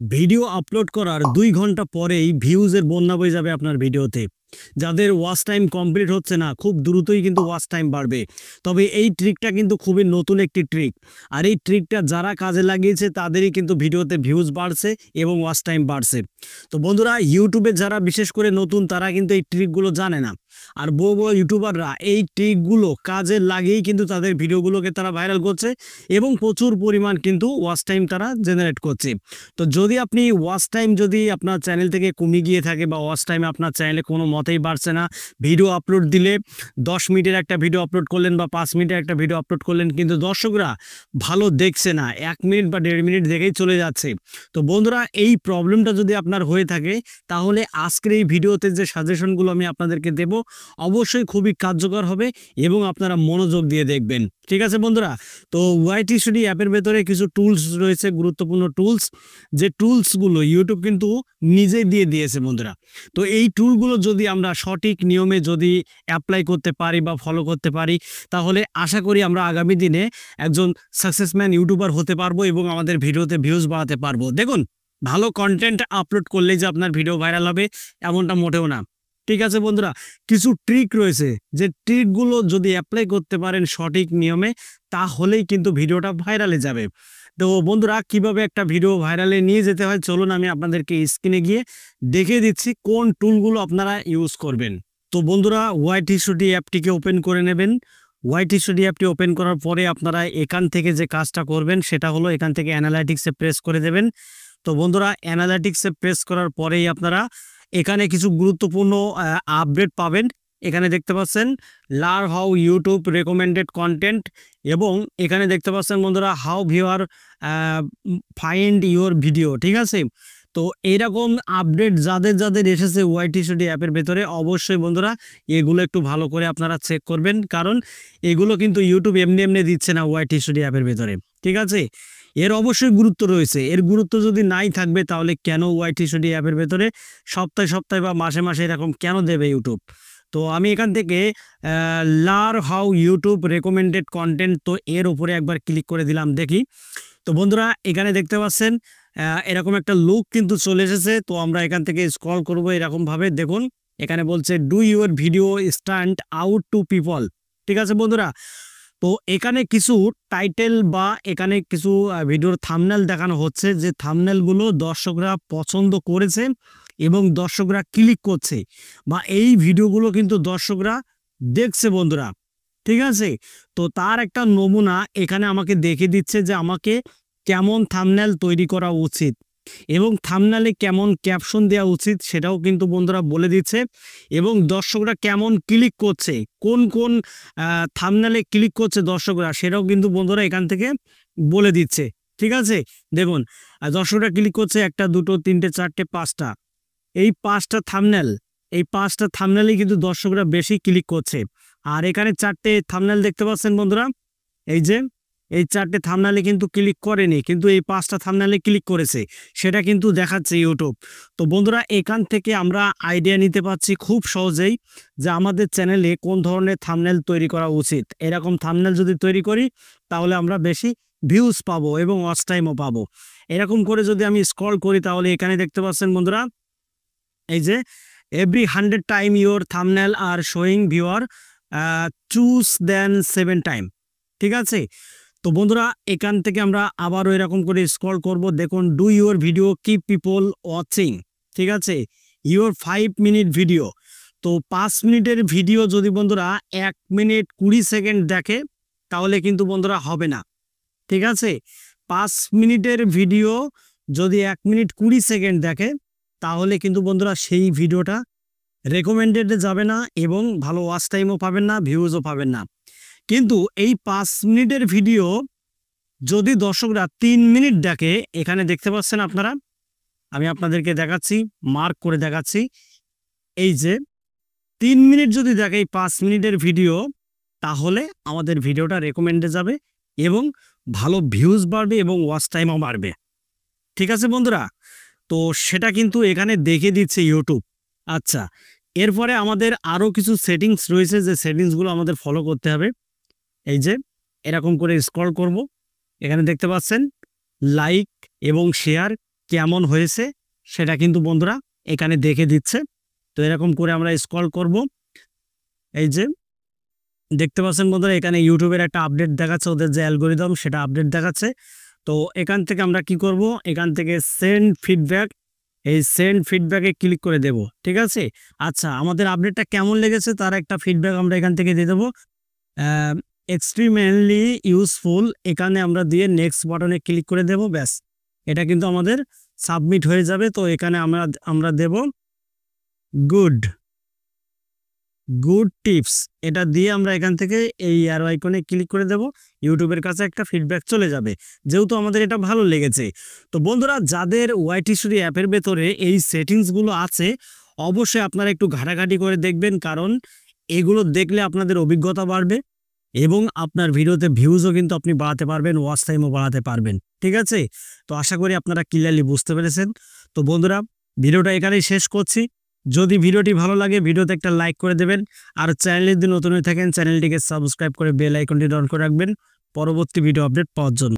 Video upload করার 2 ঘন্টা পরেই ভিউজের বন্যা বয়ে যাবে আপনার ভিডিওতে। যাদের ওয়াচ টাইম কমপ্লিট হচ্ছে না, খুব দ্রুতই কিন্তু ওয়াচ টাইম বাড়বে। তবে এই ট্রিকটা কিন্তু খুবই নতুন একটি ট্রিক, আর এই ট্রিকটা যারা কাজে লাগিয়েছে তাদেরই কিন্তু ভিডিওতে ভিউজ বাড়ছে এবং ওয়াচ টাইম বাড়ছে। তো বন্ধুরা, ইউটিউবে যারা বিশেষ করে নতুন তারা কিন্তু এই ট্রিকগুলো জানে না, আর বড় বড় ইউটিউবাররা এই ট্রিকগুলো কাজে লাগিয়েই কিন্তু তাদের ভিডিওগুলোকে তারা ভাইরাল করছে এবং প্রচুর পরিমাণ কিন্তু ওয়াচ টাইম তারা জেনারেট করছে। তো যদি আপনি ওয়াচ টাইম যদি আপনার চ্যানেল থেকে কমে গিয়ে থাকে বা ওয়াচ টাইমে আপনার চ্যানেলে কোনো মতেই বাড়ছে না, ভিডিও আপলোড দিলে 10 মিনিটের একটা ভিডিও আপলোড করলেন বা 5 মিনিটের একটা ভিডিও আপলোড করলেন, কিন্তু দর্শকরা ভালো দেখছে না, 1 মিনিট বা 1.5 মিনিট দেখেই চলে যাচ্ছে। তো বন্ধুরা, এই প্রবলেমটা যদি আপনার হয়ে থাকে তাহলে আজকের এই ভিডিওতে যে সাজেশনগুলো আমি আপনাদেরকে দেব অবশ্যই খুবই কার্যকর হবে এবং আপনারা মনোযোগ দিয়ে দেখবেন। ঠিক আছে বন্ধুরা, তো ওয়াইটি স্টুডিও অ্যাপের ভেতরে কিছু টুলস রয়েছে, গুরুত্বপূর্ণ টুলস, যে টুলসগুলো ইউটিউব কিন্তু নিজেই দিয়ে দিয়েছে বন্ধুরা। তো এই টুলগুলো যদি আমরা সঠিক নিয়মে যদি অ্যাপ্লাই করতে পারি বা ফলো করতে পারি, তাহলে আশা করি আমরা আগামী দিনে একজন সাকসেসম্যান ইউটিউবার হতে পারবো এবং আমাদের ভিডিওতে ভিউজ বাড়াতে পারবো। দেখুন, ভালো কন্টেন্ট আপলোড করলেই যে আপনার ভিডিও ভাইরাল হবে এমনটা মোটেও না। ঠিক আছে বন্ধুরা, কিছু ট্রিক রয়েছে, যে ট্রিকগুলো যদি অ্যাপ্লাই করতে পারেন সঠিক নিয়মে তাহলেই কিন্তু ভিডিওটা ভাইরালে যাবে। তো বন্ধুরা, কিভাবে একটা ভিডিও ভাইরালে নিয়ে যেতে হয় চলুন আমি আপনাদেরকে স্ক্রিনে গিয়ে দেখিয়ে দিচ্ছি কোন টুলগুলো আপনারা ইউজ করবেন। তো বন্ধুরা, ওয়াইটি স্টুডিও অ্যাপটিকে ওপেন করে নেবেন। ওয়াইটি স্টুডিও অ্যাপটি ওপেন করার পরে আপনারা এখান থেকে যে কাজটা করবেন সেটা হলো এখান থেকে অ্যানালাইটিক্সে প্রেস করে দেবেন। তো বন্ধুরা, অ্যানালাইটিক্সে প্রেস করার পরেই আপনারা এখানে কিছু গুরুত্বপূর্ণ আপডেট পাবেন। এখানে দেখতে পাচ্ছেন learn how YouTube recommended content, এবং এখানে দেখতে পাচ্ছেন বন্ধুরা how viewer find your video. ঠিক আছে, তো এইরকম আপডেট যাদের যাদের এসেছে ওয়াইটি স্টুডিও অ্যাপের ভেতরে অবশ্যই বন্ধুরা এগুলো একটু ভালো করে আপনারা চেক করবেন, কারণ এগুলো কিন্তু ইউটিউব এমনি এমনি দিচ্ছে না ওয়াইটি স্টুডিও অ্যাপের ভেতরে। ঠিক আছে, এর অবশ্যই গুরুত্ব রয়েছে। এর গুরুত্ব যদি নাই থাকবে তাহলে কেন ওয়াইটি স্টুডিও অ্যাপের ভেতরে সপ্তাহে সপ্তাহে বা মাসে মাসে এরকম কেন দেবে ইউটিউব? তো আমি এখান থেকে learn how YouTube recommended content, তো এর উপরে একবার ক্লিক করে দিলাম, দেখি। তো বন্ধুরা, এখানে দেখতে পাচ্ছেন এরকম একটা লুক কিন্তু চলে এসেছে। তো আমরা এখান থেকে স্ক্রল করব এরকমভাবে, দেখুন এখানে বলছে do your video stand out to people. ঠিক আছে বন্ধুরা, তো এখানে কিছু টাইটেল বা এখানে কিছু ভিডিওর থাম্বনেল দেখানো হচ্ছে, যে থাম্বনেলগুলো দর্শকরা পছন্দ করেছে এবং দর্শকরা ক্লিক করছে, বা এই ভিডিওগুলো কিন্তু দর্শকরা দেখছে বন্ধুরা। ঠিক আছে, তো তার একটা নমুনা এখানে আমাকে দেখে দিচ্ছে যে আমাকে কেমন থাম্বনেল তৈরি করা উচিত এবং থাম্বনেলে কেমন ক্যাপশন দেওয়া উচিত সেটাও কিন্তু বন্ধুরা বলে দিচ্ছে, এবং দর্শকরা কেমন ক্লিক করছে, কোন কোন থাম্বনেলে ক্লিক করছে দর্শকরা সেটাও কিন্তু বন্ধুরা এখান থেকে বলে দিচ্ছে। ঠিক আছে, দেখুন দর্শকরা ক্লিক করছে 1, 2, 3, 4, 5টা, এই 5টা থাম্বনেল, এই 5টা থাম্বনেলেই কিন্তু দর্শকরা বেশি ক্লিক করছে। আর এখানে 4টে থাম্বনেল দেখতে পাচ্ছেন বন্ধুরা, এই যে এই 4টে থাম্বনেলে কিন্তু ক্লিক করেনি, কিন্তু এই 5টা থাম্বনেলে ক্লিক করেছে, সেটা কিন্তু দেখাচ্ছে ইউটিউব। তো বন্ধুরা, এখান থেকে আমরা আইডিয়া নিতে পারছি খুব সহজেই যে আমাদের চ্যানেলে কোন ধরনের থাম্বনেল তৈরি করা উচিত। এরকম থাম্বনেল যদি তৈরি করি তাহলে আমরা বেশি ভিউজ পাবো এবং ওয়াচ টাইমও পাবো। এরকম করে যদি আমি স্ক্রল করি তাহলে এখানে দেখতে পাচ্ছেন বন্ধুরা, এই যে every 100 time your thumbnail are showing viewer choose then 7 time. ঠিক আছে, তো বন্ধুরা এখান থেকে আমরা আবারও এরকম করে স্ক্রল করব, দেখুন do your video keep people watching. ঠিক আছে, ইউর 5 মিনিট ভিডিও, তো 5 মিনিটের ভিডিও যদি বন্ধুরা 1 মিনিট 20 সেকেন্ড দেখে তাহলে কিন্তু বন্ধুরা হবে না। ঠিক আছে, 5 মিনিটের ভিডিও যদি 1 মিনিট 20 সেকেন্ড দেখে তাহলে কিন্তু বন্ধুরা সেই ভিডিওটা রেকমেন্ডেডে যাবে না এবং ভালো ওয়াচ টাইমও পাবেন না, ভিউজও পাবেন না। কিন্তু এই 5 মিনিটের ভিডিও যদি দর্শকরা 3 মিনিট দেখে, এখানে দেখতে পাচ্ছেন আপনারা, আমি আপনাদেরকে দেখাচ্ছি, মার্ক করে দেখাচ্ছি, এই যে 3 মিনিট যদি দেখে এই 5 মিনিটের ভিডিও, তাহলে আমাদের ভিডিওটা রেকমেন্ডে যাবে এবং ভালো ভিউজ বাড়বে এবং ওয়াচ টাইমও বাড়বে। ঠিক আছে বন্ধুরা, তো সেটা কিন্তু এখানে দেখে দিচ্ছে ইউটিউব। আচ্ছা, এরপরে আমাদের আরও কিছু সেটিংস রয়েছে, যে সেটিংসগুলো আমাদের ফলো করতে হবে। এই যে এরকম করে স্ক্রল করব, এখানে দেখতে পাচ্ছেন লাইক এবং শেয়ার, কেমন হয়েছে সেটা কিন্তু বন্ধুরা এখানে দেখে দিচ্ছে। তো এরকম করে আমরা স্ক্রল করব, এই যে দেখতে পাচ্ছেন বন্ধুরা এখানে ইউটিউবের একটা আপডেট দেখাচ্ছে, ওদের যে অ্যালগোরিদম সেটা আপডেট দেখাচ্ছে। তো এখান থেকে আমরা কি করব, এখান থেকে সেন্ড ফিডব্যাক, এই সেন্ড ফিডব্যাকে ক্লিক করে দেব। ঠিক আছে, আচ্ছা আমাদের আপডেটটা কেমন লেগেছে তার একটা ফিডব্যাক আমরা এখান থেকে দিয়ে দেবো। এক্সট্রিমলি ইউজফুল, এখানে আমরা দিয়ে নেক্সট বাটনে ক্লিক করে দেব। ব্যাস, এটা কিন্তু আমাদের সাবমিট হয়ে যাবে। তো এখানে আমরা দেব গুড টিপস, এটা দিয়ে আমরা এখান থেকে এই অ্যারো আইকনে ক্লিক করে দেব। ইউটিউবের কাছে একটা ফিডব্যাক চলে যাবে, যেহেতু আমাদের এটা ভালো লেগেছে। তো বন্ধুরা, যাদের ওয়াইটি স্টুডিও অ্যাপের ভেতরে এই সেটিংসগুলো আছে অবশ্যই আপনারা একটু ঘাটাঘাটি করে দেখবেন, কারণ এগুলো দেখলে আপনাদের অভিজ্ঞতা বাড়বে এবং আপনার ভিডিওতে ভিউজও কিন্তু আপনি বাড়াতে পারবেন, ওয়াচ টাইমও বাড়াতে পারবেন। ঠিক আছে, তো আশা করি আপনারা ক্লিয়ারলি বুঝতে পেরেছেন। তো বন্ধুরা, ভিডিওটা এখানেই শেষ করছি। যদি ভিডিওটি ভালো লাগে ভিডিওতে একটা লাইক করে দেবেন, আর চ্যানেলে যদি নতুন হয়ে থাকেন চ্যানেলটিকে সাবস্ক্রাইব করে বেল আইকনটি অন করে রাখবেন পরবর্তী ভিডিও আপডেট পাওয়ার জন্য।